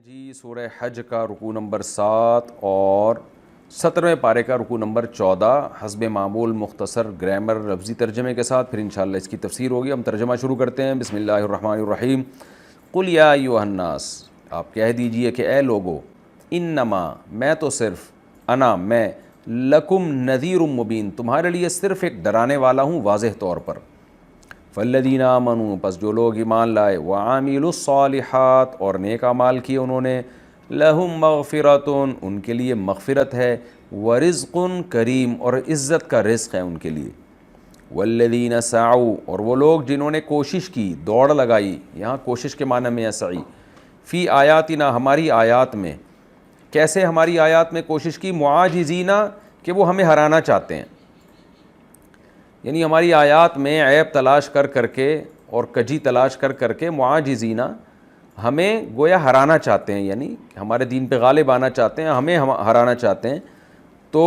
جی سورہ حج کا رکوع نمبر 7 اور 17ویں پارے کا رکوع نمبر 14 حسب معمول مختصر گرامر لفظی ترجمے کے ساتھ پھر انشاءاللہ اس کی تفسیر ہوگی. ہم ترجمہ شروع کرتے ہیں. بسم اللہ الرحمن الرحیم. قل یا ایھا الناس، آپ کہہ دیجئے کہ اے لوگو، انما میں تو صرف، انا میں، لکم نذیر مبین تمہارے لیے صرف ایک ڈرانے والا ہوں واضح طور پر. فالذین آمنوا، پس جو لوگ ایمان لائے، وعاملوا الصالحات اور نیک اعمال کیے انہوں نے، لہم مغفرۃ ان کے لیے مغفرت ہے، ورزق کریم اور عزت کا رزق ہے ان کے لیے. والذین سعوا اور وہ لوگ جنہوں نے کوشش کی، دوڑ لگائی، یہاں کوشش کے معنی میں ہے سعی، فی آیاتنا ہماری آیات میں. کیسے ہماری آیات میں کوشش کی؟ معاجزینا کہ وہ ہمیں ہرانا چاہتے ہیں، یعنی ہماری آیات میں عیب تلاش کر کر کے اور کجی تلاش کر کر کے معاجزینا ہمیں گویا ہرانا چاہتے ہیں، یعنی ہمارے دین پہ غالب آنا چاہتے ہیں، ہمیں ہرانا چاہتے ہیں. تو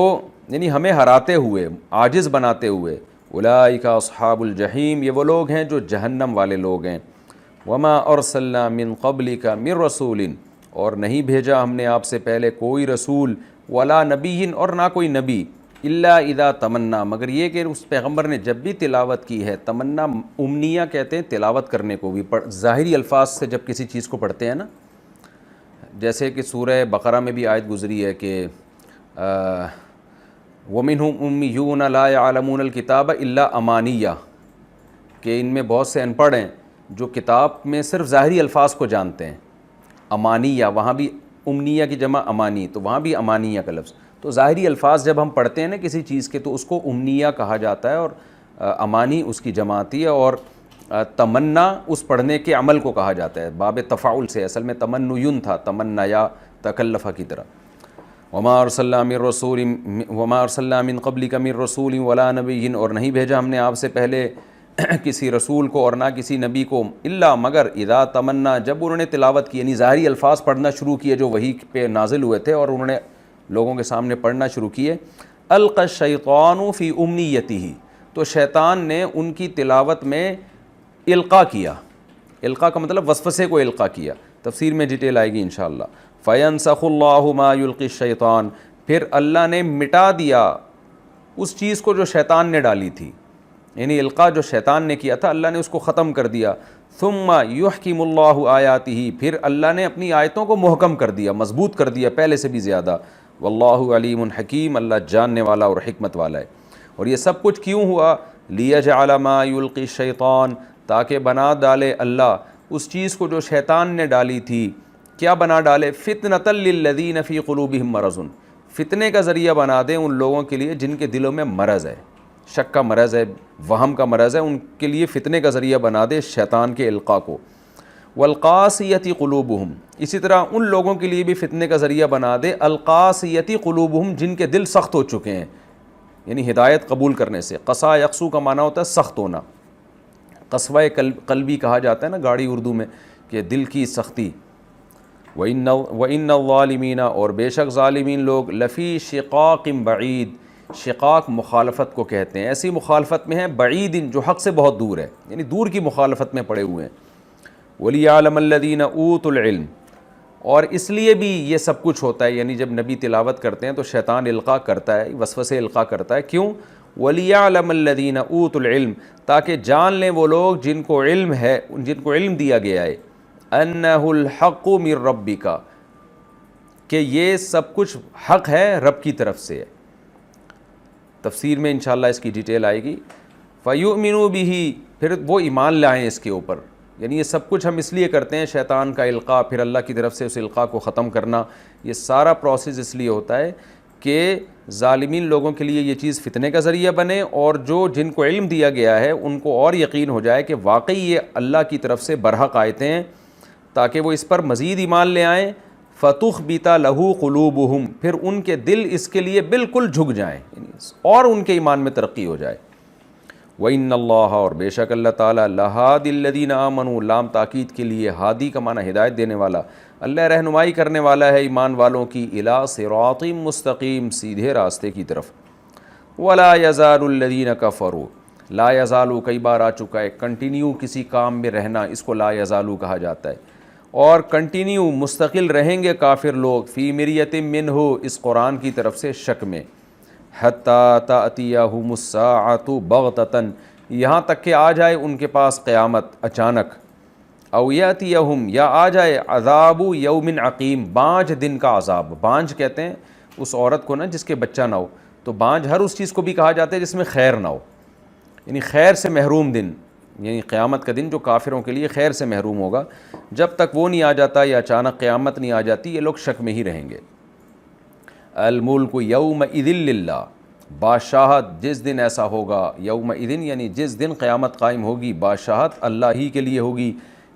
یعنی ہمیں ہراتے ہوئے، عاجز بناتے ہوئے. اولئک اصحاب الجحیم، یہ وہ لوگ ہیں جو جہنم والے لوگ ہیں. وما ارسلنا من قبلک من رسول اور نہیں بھیجا ہم نے آپ سے پہلے کوئی رسول، ولا نبی اور نہ کوئی نبی، الا اذا تمنا مگر یہ کہ اس پیغمبر نے جب بھی تلاوت کی ہے. تمنا امنیہ کہتے ہیں تلاوت کرنے کو بھی، ظاہری الفاظ سے جب کسی چیز کو پڑھتے ہیں نا، جیسے کہ سورہ بقرہ میں بھی آیت گزری ہے کہ وَمِنْهُمْ أُمِّيُّونَ لَا يَعْلَمُونَ الْكِتَابَ إِلَّا أَمَانِيَّ، کہ ان میں بہت سے ان پڑھ ہیں جو کتاب میں صرف ظاہری الفاظ کو جانتے ہیں. امانیہ، وہاں بھی امنیہ کی جمع امانی، تو وہاں بھی امانیہ کا لفظ. تو ظاہری الفاظ جب ہم پڑھتے ہیں نا کسی چیز کے تو اس کو امنیہ کہا جاتا ہے، اور امانی اس کی جمع آتی ہے، اور تمنا اس پڑھنے کے عمل کو کہا جاتا ہے باب تفاعل سے. اصل میں تمنیون تھا، تمنا یا تکلفہ کی طرح. وما ارسلنا من قبلک من رسول ولا نبی اور نہیں بھیجا ہم نے آپ سے پہلے کسی رسول کو اور نہ کسی نبی کو، الا مگر اذا تمنا جب انہوں نے تلاوت کی، یعنی ظاہری الفاظ پڑھنا شروع کیے جو وحی پہ نازل ہوئے تھے اور انہوں نے لوگوں کے سامنے پڑھنا شروع کیے. القى الشیطان فی امنیتہ، تو شیطان نے ان کی تلاوت میں القاء کیا. القاء کا مطلب وسوسے کو القاء کیا. تفسیر میں ڈیٹیل آئے گی انشاءاللہ. فینسخ اللہ ما یلقی الشیطان، پھر اللہ نے مٹا دیا اس چیز کو جو شیطان نے ڈالی تھی، یعنی القاء جو شیطان نے کیا تھا اللہ نے اس کو ختم کر دیا. ثم یحکم اللہ آیاتہ، پھر اللہ نے اپنی آیتوں کو محکم کر دیا، مضبوط کر دیا پہلے سے بھی زیادہ. واللہ علیم حکیم، اللہ جاننے والا اور حکمت والا ہے. اور یہ سب کچھ کیوں ہوا؟ لیجعل ما یلقی الشیطان، تاکہ بنا ڈالے اللہ اس چیز کو جو شیطان نے ڈالی تھی. کیا بنا ڈالے؟ فتنۃ للذین فی قلوبہم مرض، فتنے کا ذریعہ بنا دیں ان لوگوں کے لیے جن کے دلوں میں مرض ہے، شک کا مرض ہے، وہم کا مرض ہے، ان کے لیے فتنے کا ذریعہ بنا دے شیطان کے القاء کو. والقاسیۃ قلوبہم، اسی طرح ان لوگوں کے لیے بھی فتنے کا ذریعہ بنا دے القاسیۃ قلوبہم جن کے دل سخت ہو چکے ہیں، یعنی ہدایت قبول کرنے سے. قسا یقسو کا معنی ہوتا ہے سخت ہونا، قسوہ قلبی کہا جاتا ہے نا گاڑی اردو میں، کہ دل کی سختی. وَإِنَّ الظَّالِمِينَ اور بے شک ظالمین لوگ، لفی شقاق بعید، شقاق مخالفت کو کہتے ہیں، ایسی مخالفت میں ہیں بعید جو حق سے بہت دور ہے، یعنی دور کی مخالفت میں پڑے ہوئے ہیں. وَلِيَعْلَمَ الَّذِينَ أُوتُوا الْعِلْمَ اور اس لیے بھی یہ سب کچھ ہوتا ہے، یعنی جب نبی تلاوت کرتے ہیں تو شیطان القاء کرتا ہے، وسوسے القاء کرتا ہے. کیوں؟ وَلِيَعْلَمَ الَّذِينَ أُوتُوا الْعِلْمَ تاکہ جان لیں وہ لوگ جن کو علم ہے، جن کو علم دیا گیا ہے، أَنَّهُ الْحَقُّ مِن رَبِّكَ کہ یہ سب کچھ حق ہے رب کی طرف سے. تفسیر میں انشاءاللہ اس کی ڈیٹیل آئے گی. فَيُؤْمِنُوا بِهِ پھر وہ ایمان لائیں اس کے اوپر. یعنی یہ سب کچھ ہم اس لیے کرتے ہیں، شیطان کا القاء، پھر اللہ کی طرف سے اس القاء کو ختم کرنا، یہ سارا پروسیس اس لیے ہوتا ہے کہ ظالمین لوگوں کے لیے یہ چیز فتنے کا ذریعہ بنے، اور جن کو علم دیا گیا ہے ان کو اور یقین ہو جائے کہ واقعی یہ اللہ کی طرف سے برحق آیتیں ہیں، تاکہ وہ اس پر مزید ایمان لے آئیں. فَتُخْبِتَ لَهُ قُلُوبُهُمْ پھر ان کے دل اس کے لیے بالکل جھک جائیں، اور ان کے ایمان میں ترقی ہو جائے. وَإِنَّ اللَّهَ اور بے شک اللہ تعالیٰ لَهَادِ الَّذِينَ آمَنُوا لام تاکید کے لیے، ہادی کا معنی ہدایت دینے والا، اللہ رہنمائی کرنے والا ہے ایمان والوں کی، إِلَىٰ صِرَاطٍ مستقیم سیدھے راستے کی طرف. وَلَا يَزَالُ الَّذِينَ كَفَرُوا لا يزالو کئی بار آ چکا ہے، کنٹینیو کسی کام میں رہنا، اس کو لا یزالو کہا جاتا ہے. اور کنٹینیو مستقل رہیں گے کافر لوگ فی مریت منہ اس قرآن کی طرف سے شک میں، حتی تأتیہم الساعۃ بغتۃ یہاں تک کہ آ جائے ان کے پاس قیامت اچانک، او یاتیہم یا آ جائے عذاب یوم عقیم بانجھ دن کا عذاب۔ بانجھ کہتے ہیں اس عورت کو نا جس کے بچہ نہ ہو، تو بانجھ ہر اس چیز کو بھی کہا جاتا ہے جس میں خیر نہ ہو، یعنی خیر سے محروم دن، یعنی قیامت کا دن جو کافروں کے لیے خیر سے محروم ہوگا۔ جب تک وہ نہیں آ جاتا یا اچانک قیامت نہیں آ جاتی یہ لوگ شک میں ہی رہیں گے۔ الملک یومئذ للہ بادشاہت جس دن ایسا ہوگا، یومئذ یعنی جس دن قیامت قائم ہوگی بادشاہت اللہ ہی کے لیے ہوگی،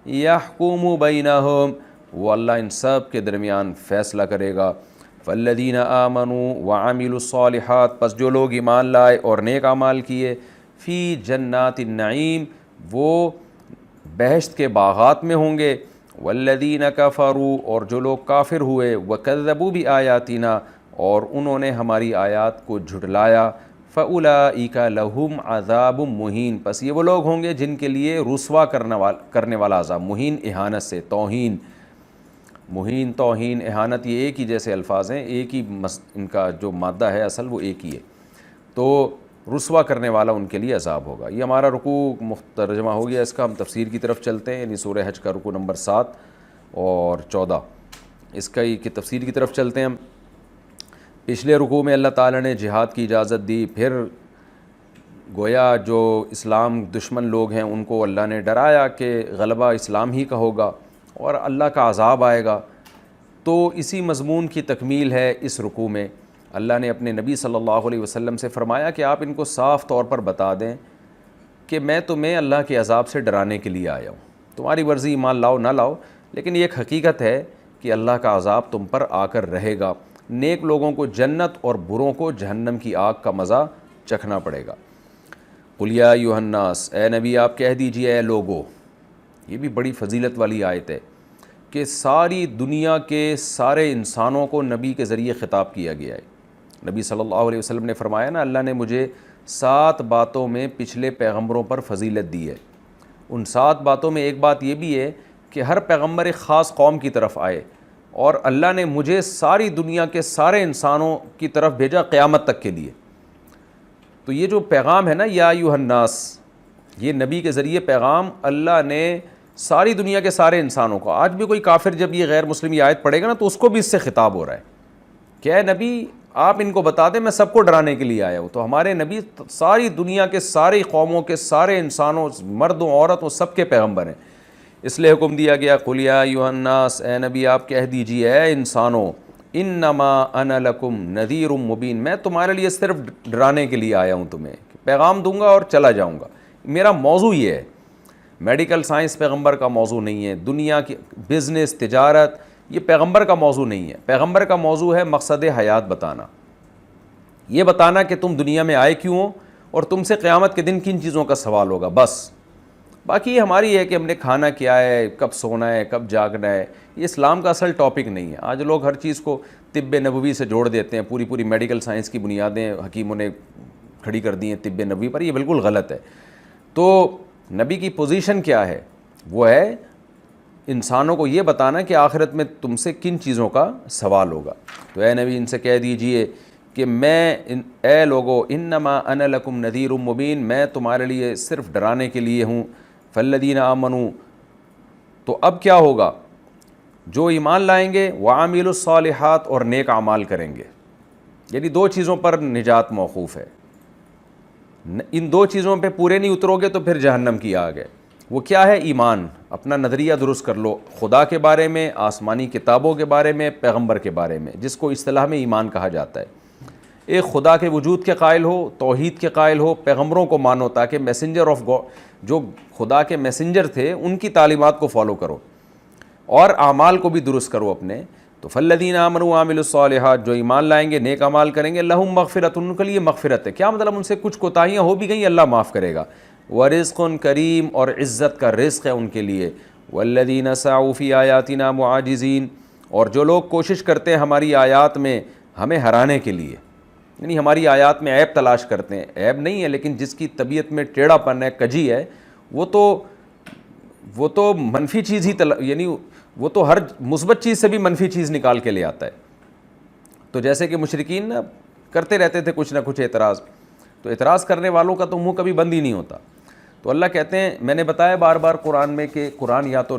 یحکم بینہم وہ اللہ ان سب کے درمیان فیصلہ کرے گا۔ فالذین آمنوا وعملوا الصالحات پس جو لوگ ایمان لائے اور نیک اعمال کیے، فی جنات النعیم وہ بہشت کے باغات میں ہوں گے، والذین کفروا اور جو لوگ کافر ہوئے، وکذبوا بآیاتنا اور انہوں نے ہماری آیات کو جھٹلایا، فاولئک لہم عذاب مہین پس یہ وہ لوگ ہوں گے جن کے لیے رسوا کرنے والا عذاب، مہین اہانت سے، توہین، مہین توہین اہانت یہ ایک ہی جیسے الفاظ ہیں، ایک ہی ان کا جو مادہ ہے اصل وہ ایک ہی ہے، تو رسوا کرنے والا ان کے لیے عذاب ہوگا۔ یہ ہمارا رکوع ترجمہ ہو گیا، اس کا ہم تفسیر کی طرف چلتے ہیں، یعنی سورہ حج کا رکوع نمبر 7 اور 14 اس کا کی تفسیر کی طرف چلتے ہیں ہم۔ پچھلے رکوع میں اللہ تعالیٰ نے جہاد کی اجازت دی، پھر گویا جو اسلام دشمن لوگ ہیں ان کو اللہ نے ڈرایا کہ غلبہ اسلام ہی کا ہوگا اور اللہ کا عذاب آئے گا، تو اسی مضمون کی تکمیل ہے اس رکوع میں۔ اللہ نے اپنے نبی صلی اللہ علیہ وسلم سے فرمایا کہ آپ ان کو صاف طور پر بتا دیں کہ میں تمہیں اللہ کے عذاب سے ڈرانے کے لیے آیا ہوں، تمہاری مرضی ایمان لاؤ نہ لاؤ، لیکن یہ ایک حقیقت ہے کہ اللہ کا عذاب تم پر آ کر رہے گا، نیک لوگوں کو جنت اور بروں کو جہنم کی آگ کا مزہ چکھنا پڑے گا۔ قل یا ایھا الناس اے نبی آپ کہہ دیجئے اے لوگو، یہ بھی بڑی فضیلت والی آیت ہے کہ ساری دنیا کے سارے انسانوں کو نبی کے ذریعے خطاب کیا گیا ہے۔ نبی صلی اللہ علیہ وسلم نے فرمایا نا اللہ نے مجھے 7 باتوں میں پچھلے پیغمبروں پر فضیلت دی ہے، ان 7 باتوں میں ایک بات یہ بھی ہے کہ ہر پیغمبر ایک خاص قوم کی طرف آئے، اور اللہ نے مجھے ساری دنیا کے سارے انسانوں کی طرف بھیجا قیامت تک کے لیے۔ تو یہ جو پیغام ہے نا یا ایھا الناس، یہ نبی کے ذریعے پیغام اللہ نے ساری دنیا کے سارے انسانوں کو، آج بھی کوئی کافر جب یہ غیر مسلم یہ آیت پڑھے گا نا تو اس کو بھی اس سے خطاب ہو رہا ہے کہ اے نبی آپ ان کو بتا دیں میں سب کو ڈرانے کے لیے آیا ہوں۔ تو ہمارے نبی ساری دنیا کے ساری قوموں کے سارے انسانوں، مردوں عورتوں سب کے پیغمبر ہیں، اس لیے حکم دیا گیا قل یا ایھا الناس اے نبی آپ کہہ دیجئے اے انسانوں، انما انا لکم نذیر مبین میں تمہارے لیے صرف ڈرانے کے لیے آیا ہوں، تمہیں پیغام دوں گا اور چلا جاؤں گا۔ میرا موضوع یہ ہے، میڈیکل سائنس پیغمبر کا موضوع نہیں ہے، دنیا کی بزنس تجارت یہ پیغمبر کا موضوع نہیں ہے، پیغمبر کا موضوع ہے مقصد حیات بتانا، یہ بتانا کہ تم دنیا میں آئے کیوں ہو اور تم سے قیامت کے دن کن چیزوں کا سوال ہوگا، بس۔ باقی یہ ہماری ہے کہ ہم نے کھانا کیا ہے، کب سونا ہے، کب جاگنا ہے، یہ اسلام کا اصل ٹاپک نہیں ہے۔ آج لوگ ہر چیز کو طب نبوی سے جوڑ دیتے ہیں، پوری میڈیکل سائنس کی بنیادیں حکیموں نے کھڑی کر دی ہیں طب نبوی پر، یہ بالکل غلط ہے۔ تو نبی کی پوزیشن کیا ہے؟ وہ ہے انسانوں کو یہ بتانا کہ آخرت میں تم سے کن چیزوں کا سوال ہوگا۔ تو اے نبی ان سے کہہ دیجئے کہ اے لوگو انما انا لکم نذیر مبین میں تمہارے لیے صرف ڈرانے کے لیے ہوں۔ فالذین آمنوا تو اب کیا ہوگا؟ جو ایمان لائیں گے، وعاملوا الصالحات اور نیک اعمال کریں گے، یعنی 2 چیزوں پر نجات موقوف ہے۔ ان 2 چیزوں پہ پورے نہیں اترو گے تو پھر جہنم کی آگ ہے۔ وہ کیا ہے؟ ایمان، اپنا نظریہ درست کر لو خدا کے بارے میں، آسمانی کتابوں کے بارے میں، پیغمبر کے بارے میں، جس کو اصطلاح میں ایمان کہا جاتا ہے۔ ایک خدا کے وجود کے قائل ہو، توحید کے قائل ہو، پیغمبروں کو مانو تاکہ میسنجر آف گاڈ جو خدا کے میسنجر تھے ان کی تعلیمات کو فالو کرو، اور اعمال کو بھی درست کرو اپنے۔ تو فالذین آمنوا وعملوا الصالحات جو ایمان لائیں گے، نیک اعمال کریں گے، لہم مغفرۃ ان کے لیے مغفرت ہے۔ کیا مطلب؟ ان سے کچھ کوتاہیاں ہو بھی گئیں اللہ معاف کرے گا۔ ورزق کریم اور عزت کا رزق ہے ان کے لیے۔ والذین سعوا فی آیاتنا معاجزین اور جو لوگ کوشش کرتے ہیں ہماری آیات میں ہمیں ہرانے کے لیے، یعنی ہماری آیات میں عیب تلاش کرتے ہیں، عیب نہیں ہے لیکن جس کی طبیعت میں ٹیڑھا پن ہے، کجی ہے، وہ تو منفی چیز ہی یعنی وہ تو ہر مثبت چیز سے بھی منفی چیز نکال کے لے آتا ہے. تو جیسے کہ مشرکین نا کرتے رہتے تھے کچھ نہ کچھ اعتراض, تو اعتراض کرنے والوں کا تو منہ کبھی بند ہی نہیں ہوتا. تو اللہ کہتے ہیں, میں نے بتایا بار بار قرآن میں کہ قرآن یا تو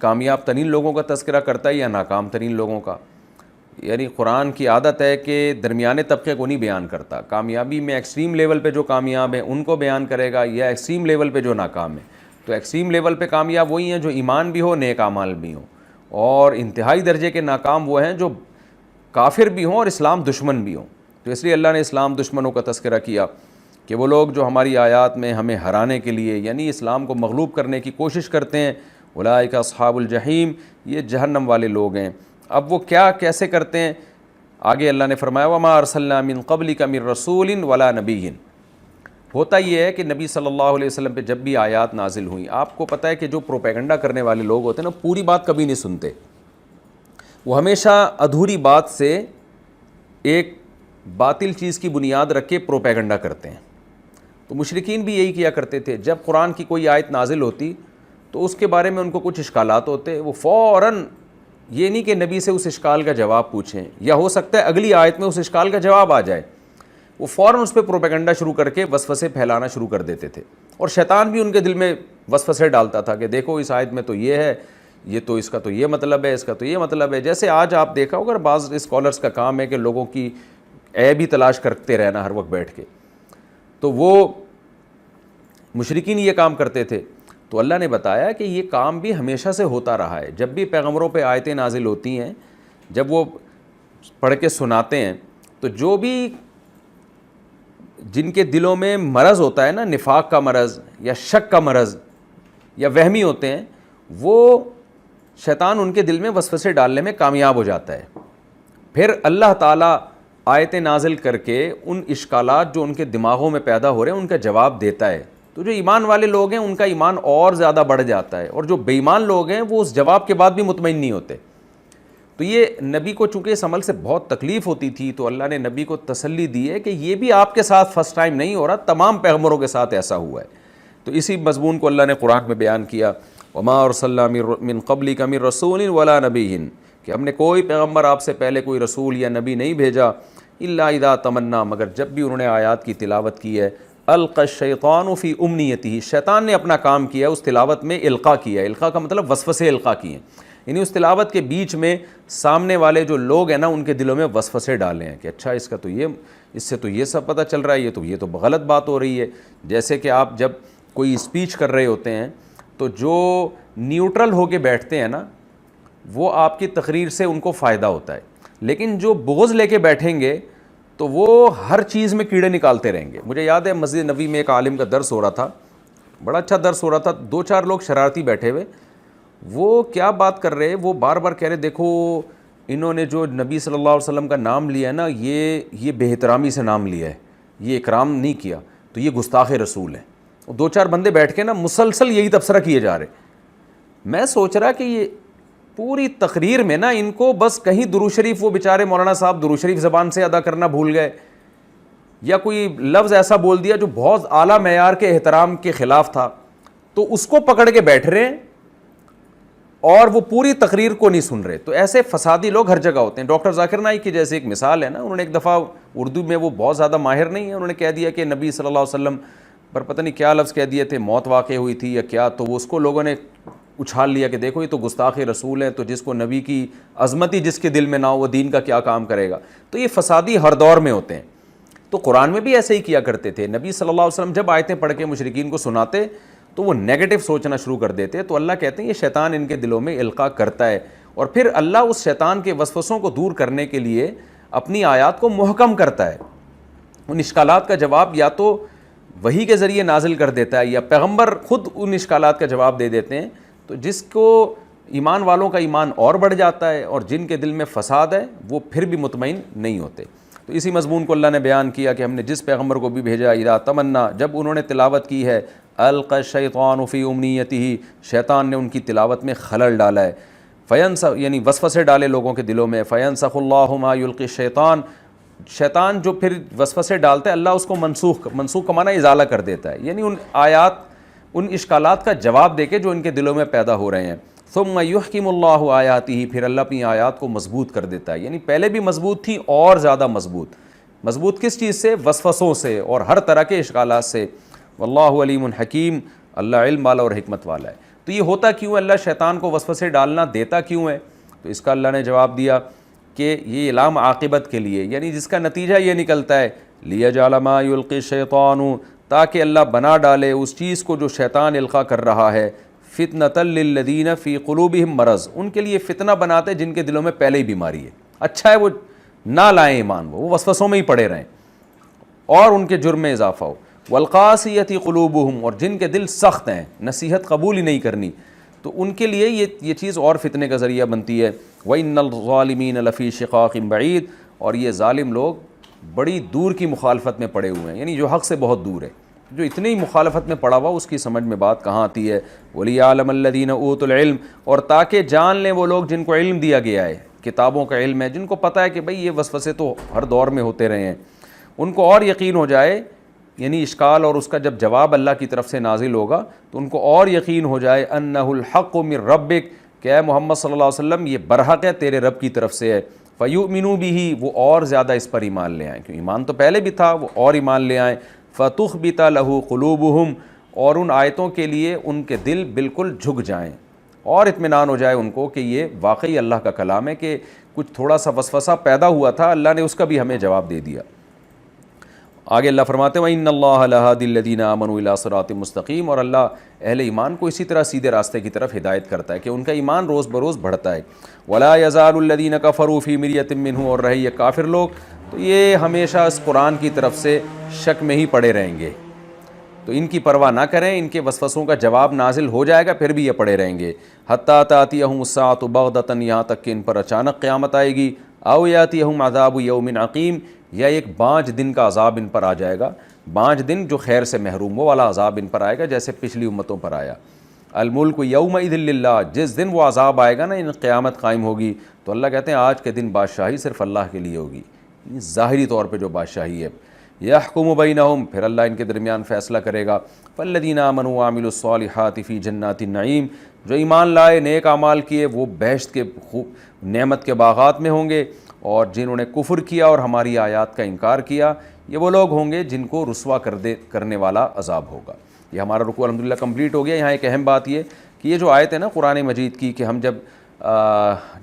کامیاب ترین لوگوں کا تذکرہ کرتا ہے یا ناکام ترین لوگوں کا. یعنی قرآن کی عادت ہے کہ درمیانے طبقے کو نہیں بیان کرتا. کامیابی میں ایکسٹریم لیول پہ جو کامیاب ہیں ان کو بیان کرے گا, یا ایکسٹریم لیول پہ جو ناکام ہیں. تو ایکسٹریم لیول پہ کامیاب وہی ہیں جو ایمان بھی ہو, نیک اعمال بھی ہوں, اور انتہائی درجے کے ناکام وہ ہیں جو کافر بھی ہوں اور اسلام دشمن بھی ہوں. تو اس لیے اللہ نے اسلام دشمنوں کا تذکرہ کیا کہ وہ لوگ جو ہماری آیات میں ہمیں ہرانے کے لیے یعنی اسلام کو مغلوب کرنے کی کوشش کرتے ہیں, اولئک اصحاب الجحیم, یہ جہنم والے لوگ ہیں. اب وہ کیا کیسے کرتے ہیں, آگے اللہ نے فرمایا وما ارسلنا من قبلک من رسول ولا نبی. ہوتا یہ ہے کہ نبی صلی اللہ علیہ وسلم پہ جب بھی آیات نازل ہوئیں, آپ کو پتہ ہے کہ جو پروپیگنڈا کرنے والے لوگ ہوتے ہیں نا, پوری بات کبھی نہیں سنتے. وہ ہمیشہ ادھوری بات سے ایک باطل چیز کی بنیاد رکھ کے پروپیگنڈا کرتے ہیں. تو مشرکین بھی یہی کیا کرتے تھے. جب قرآن کی کوئی آیت نازل ہوتی تو اس کے بارے میں ان کو کچھ اشکالات ہوتے, وہ فوراً یہ نہیں کہ نبی سے اس اشکال کا جواب پوچھیں, یا ہو سکتا ہے اگلی آیت میں اس اشکال کا جواب آ جائے, وہ فوراً اس پہ پروپیگنڈا شروع کر کے وسوسے پھیلانا شروع کر دیتے تھے. اور شیطان بھی ان کے دل میں وسوسے ڈالتا تھا کہ دیکھو اس آیت میں تو یہ ہے, یہ تو اس کا تو یہ مطلب ہے, اس کا تو یہ مطلب ہے. جیسے آج آپ دیکھا ہوگا بعض اسکالرس کا کام ہے کہ لوگوں کی عیب ہی تلاش کرتے رہنا ہر وقت بیٹھ کے, تو وہ مشرکین یہ کام کرتے تھے. تو اللہ نے بتایا کہ یہ کام بھی ہمیشہ سے ہوتا رہا ہے. جب بھی پیغمبروں پہ آیتیں نازل ہوتی ہیں, جب وہ پڑھ کے سناتے ہیں, تو جو بھی جن کے دلوں میں مرض ہوتا ہے نا, نفاق کا مرض یا شک کا مرض یا وہمی ہوتے ہیں, وہ شیطان ان کے دل میں وسوسے ڈالنے میں کامیاب ہو جاتا ہے. پھر اللہ تعالیٰ آیتیں نازل کر کے ان اشکالات جو ان کے دماغوں میں پیدا ہو رہے ہیں ان کا جواب دیتا ہے. تو جو ایمان والے لوگ ہیں ان کا ایمان اور زیادہ بڑھ جاتا ہے, اور جو بے ایمان لوگ ہیں وہ اس جواب کے بعد بھی مطمئن نہیں ہوتے. تو یہ نبی کو چونکہ اس عمل سے بہت تکلیف ہوتی تھی, تو اللہ نے نبی کو تسلی دی ہے کہ یہ بھی آپ کے ساتھ فرسٹ ٹائم نہیں ہو رہا, تمام پیغمبروں کے ساتھ ایسا ہوا ہے. تو اسی مضمون کو اللہ نے قرآن میں بیان کیا, وما ارسلنا من قبلک من رسول ولا نبی, کہ ہم نے کوئی پیغمبر آپ سے پہلے کوئی رسول یا نبی نہیں بھیجا, الا اذا تمنا, مگر جب بھی انہوں نے آیات کی تلاوت کی ہے, القى الشیطان فی امنیتہ, شیطان نے اپنا کام کیا اس تلاوت میں, القاء کیا. القاء کا مطلب وسوسے القاء کیے, یعنی اس تلاوت کے بیچ میں سامنے والے جو لوگ ہیں نا ان کے دلوں میں وسوسے ڈالے ہیں کہ اچھا اس کا تو یہ, اس سے تو یہ سب پتہ چل رہا ہے, یہ تو غلط بات ہو رہی ہے. جیسے کہ آپ جب کوئی اسپیچ کر رہے ہوتے ہیں تو جو نیوٹرل ہو کے بیٹھتے ہیں نا وہ آپ کی تقریر سے ان کو فائدہ ہوتا ہے, لیکن جو بغض لے کے بیٹھیں گے تو وہ ہر چیز میں کیڑے نکالتے رہیں گے. مجھے یاد ہے مسجد نبوی میں ایک عالم کا درس ہو رہا تھا, بڑا اچھا درس ہو رہا تھا, 2-4 لوگ شرارتی بیٹھے ہوئے, وہ کیا بات کر رہے, وہ بار بار کہہ رہے دیکھو انہوں نے جو نبی صلی اللہ علیہ وسلم کا نام لیا ہے نا, یہ بے احترامی سے نام لیا ہے, یہ اکرام نہیں کیا, تو یہ گستاخ رسول ہے. 2-4 بندے بیٹھ کے نا مسلسل یہی تبصرہ کیے جا رہے. میں سوچ رہا کہ یہ پوری تقریر میں نا ان کو بس کہیں درود شریف, وہ بیچارے مولانا صاحب درود شریف زبان سے ادا کرنا بھول گئے, یا کوئی لفظ ایسا بول دیا جو بہت اعلیٰ معیار کے احترام کے خلاف تھا, تو اس کو پکڑ کے بیٹھ رہے ہیں اور وہ پوری تقریر کو نہیں سن رہے. تو ایسے فسادی لوگ ہر جگہ ہوتے ہیں. ڈاکٹر ذاکر نائک کی جیسے ایک مثال ہے نا, انہوں نے ایک دفعہ اردو میں, وہ بہت زیادہ ماہر نہیں ہے, انہوں نے کہہ دیا کہ نبی صلی اللہ علیہ وسلم پر پتہ نہیں کیا لفظ کہہ دیے تھے, موت واقع ہوئی تھی یا کیا, تو وہ اس کو لوگوں نے اچھال لیا کہ دیکھو یہ تو گستاخ رسول ہے, تو جس کو نبی کی عظمت ہی جس کے دل میں نہ ہو وہ دین کا کیا کام کرے گا. تو یہ فسادی ہر دور میں ہوتے ہیں. تو قرآن میں بھی ایسے ہی کیا کرتے تھے. نبی صلی اللہ علیہ وسلم جب آیتیں پڑھ کے مشرکین کو سناتے تو وہ نیگیٹو سوچنا شروع کر دیتے. تو اللہ کہتے ہیں یہ شیطان ان کے دلوں میں القاء کرتا ہے, اور پھر اللہ اس شیطان کے وسوسوں کو دور کرنے کے لیے اپنی آیات کو محکم کرتا ہے. ان اشکالات کا جواب یا تو وحی کے ذریعے نازل کر دیتا ہے, یا پیغمبر خود ان اشکالات کا جواب دے دیتے ہیں. تو جس کو ایمان والوں کا ایمان اور بڑھ جاتا ہے, اور جن کے دل میں فساد ہے وہ پھر بھی مطمئن نہیں ہوتے. تو اسی مضمون کو اللہ نے بیان کیا کہ ہم نے جس پیغمبر کو بھی بھیجا, اذا تمنا, جب انہوں نے تلاوت کی ہے, القى الشیطان فی امنیتہ, شیطان نے ان کی تلاوت میں خلل ڈالا ہے, فینسخ یعنی وسوسے ڈالے لوگوں کے دلوں میں, فینسخ اللہ ما یلقی الشیطان, شیطان جو پھر وسوسے ڈالتا ہے اللہ اس کو منسوخ کا معنی ازالہ کر دیتا ہے, یعنی ان آیات ان اشکالات کا جواب دے کے جو ان کے دلوں میں پیدا ہو رہے ہیں. ثم یحکم اللہ آیاتہ، پھر اللہ اپنی آیات کو مضبوط کر دیتا ہے، یعنی پہلے بھی مضبوط تھی اور زیادہ مضبوط۔ مضبوط کس چیز سے؟ وسوسوں سے اور ہر طرح کے اشکالات سے۔ واللہ علیم حکیم، اللہ علم والا اور حکمت والا ہے۔ تو یہ ہوتا کیوں ہے؟ اللہ شیطان کو وسوسے ڈالنا دیتا کیوں ہے؟ تو اس کا اللہ نے جواب دیا کہ یہ علام عاقبت کے لیے، یعنی جس کا نتیجہ یہ نکلتا ہے لیجعل ما یلقی الشیطان، تاکہ اللہ بنا ڈالے اس چیز کو جو شیطان القا کر رہا ہے، فتنۃ للذین فی قلوبہم مرض، ان کے لیے فتنہ بناتے جن کے دلوں میں پہلے ہی بیماری ہے۔ اچھا ہے وہ نہ لائیں ایمان، وہ وسوسوں میں ہی پڑے رہیں اور ان کے جرم میں اضافہ ہو۔ والقاسیۃ قلوبہم، اور جن کے دل سخت ہیں، نصیحت قبول ہی نہیں کرنی، تو ان کے لیے یہ چیز اور فتنے کا ذریعہ بنتی ہے۔ وَإِنَّ الظَّالِمِينَ لَفِي شِقَاقٍ بَعِيدٍ، اور یہ ظالم لوگ بڑی دور کی مخالفت میں پڑے ہوئے ہیں، یعنی جو حق سے بہت دور ہے۔ جو اتنی مخالفت میں پڑا ہوا اس کی سمجھ میں بات کہاں آتی ہے۔ وَلِيَعْلَمَ الَّذِينَ أُوتُوا الْعِلْمَ، اور تاکہ جان لیں وہ لوگ جن کو علم دیا گیا ہے، کتابوں کا علم ہے، جن کو پتہ ہے کہ بھئی یہ وسوسے تو ہر دور میں ہوتے رہے ہیں، ان کو اور یقین ہو جائے، یعنی اشکال اور اس کا جب جواب اللہ کی طرف سے نازل ہوگا تو ان کو اور یقین ہو جائے انہ الحق من ربک، کہ اے محمد صلی اللہ علیہ وسلم یہ برحق ہے تیرے رب کی طرف سے ہے۔ فیؤمنوا بہ، وہ اور زیادہ اس پر ایمان لے آئیں، کیونکہ ایمان تو پہلے بھی تھا، وہ اور ایمان لے آئیں۔ فتخبت لہ قلوبہم، اور ان آیتوں کے لیے ان کے دل بالکل جھک جائیں اور اطمینان ہو جائے ان کو کہ یہ واقعی اللہ کا کلام ہے، کہ کچھ تھوڑا سا وسوسہ پیدا ہوا تھا، اللہ نے اس کا بھی ہمیں جواب دے دیا۔ آگے اللہ فرماتے ہیں وَإِنَّ اللَّهَ لَهَادِ الَّذِينَ آمَنُوا إِلَىٰ صِرَاطٍ مُّسْتَقِيمٍ، اور اللہ اہل ایمان کو اسی طرح سیدھے راستے کی طرف ہدایت کرتا ہے کہ ان کا ایمان روز بروز بڑھتا ہے۔ وَلَا يَزَالُ الَّذِينَ كَفَرُوا فِي مِرْيَةٍ مِّنْهُ، اور رہے یہ کافر لوگ تو یہ ہمیشہ اس قرآن کی طرف سے شک میں ہی پڑے رہیں گے، تو ان کی پرواہ نہ کریں، ان کے وسوسوں کا جواب نازل ہو جائے گا پھر بھی یہ پڑے رہیں گے۔ حتیٰ تأتیہم الساعۃ بغتۃ، یہاں تک کہ ان پر اچانک قیامت آئے گی۔ او یاتیہم عذاب یوم عقیم، یا ایک بانج دن کا عذاب ان پر آ جائے گا، بانج دن جو خیر سے محروم، وہ والا عذاب ان پر آئے گا جیسے پچھلی امتوں پر آیا۔ الملک یومئذ للہ، جس دن وہ عذاب آئے گا نا، ان قیامت قائم ہوگی، تو اللہ کہتے ہیں آج کے دن بادشاہی صرف اللہ کے لیے ہوگی، ظاہری طور پہ جو بادشاہی ہے۔ یحکم بینہم، پھر اللہ ان کے درمیان فیصلہ کرے گا۔ فالذین آمنوا وعملوا الصالحات فی جنات النعیم، جو ایمان لائے نیک اعمال کیے وہ بہشت کے نعمت کے باغات میں ہوں گے، اور جنہوں نے کفر کیا اور ہماری آیات کا انکار کیا، یہ وہ لوگ ہوں گے جن کو رسوا کرنے والا عذاب ہوگا۔ یہ ہمارا رکوع الحمدللہ کمپلیٹ ہو گیا۔ یہاں ایک اہم بات یہ کہ یہ جو آیت ہے نا قرآن مجید کی، کہ ہم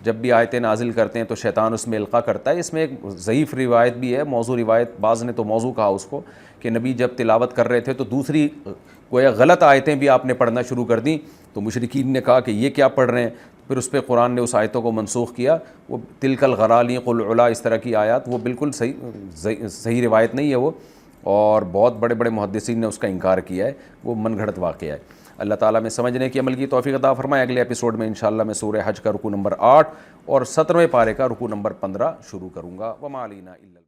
جب بھی آیتیں نازل کرتے ہیں تو شیطان اس میں القا کرتا ہے، اس میں ایک ضعیف روایت بھی ہے، موضوع روایت، بعض نے تو موضوع کہا اس کو، کہ نبی جب تلاوت کر رہے تھے تو دوسری کوئی غلط آیتیں بھی آپ نے پڑھنا شروع کر دیں، تو مشرکین نے کہا کہ یہ کیا پڑھ رہے ہیں، پھر اس پہ قرآن نے اس آیتوں کو منسوخ کیا۔ وہ تلک الغرالی قل علا، اس طرح کی آیات، وہ بالکل صحیح روایت نہیں ہے وہ، اور بہت بڑے بڑے محدثین نے اس کا انکار کیا ہے، وہ من گھڑت واقعہ ہے۔ اللہ تعالیٰ میں سمجھنے کی عمل کی توفیق عطا فرمائے۔ اگلے ایپیسوڈ میں انشاءاللہ میں سورہ حج کا رکوع نمبر 8 اور 17ویں پارے کا رکوع نمبر 15 شروع کروں گا۔ وما علینا الا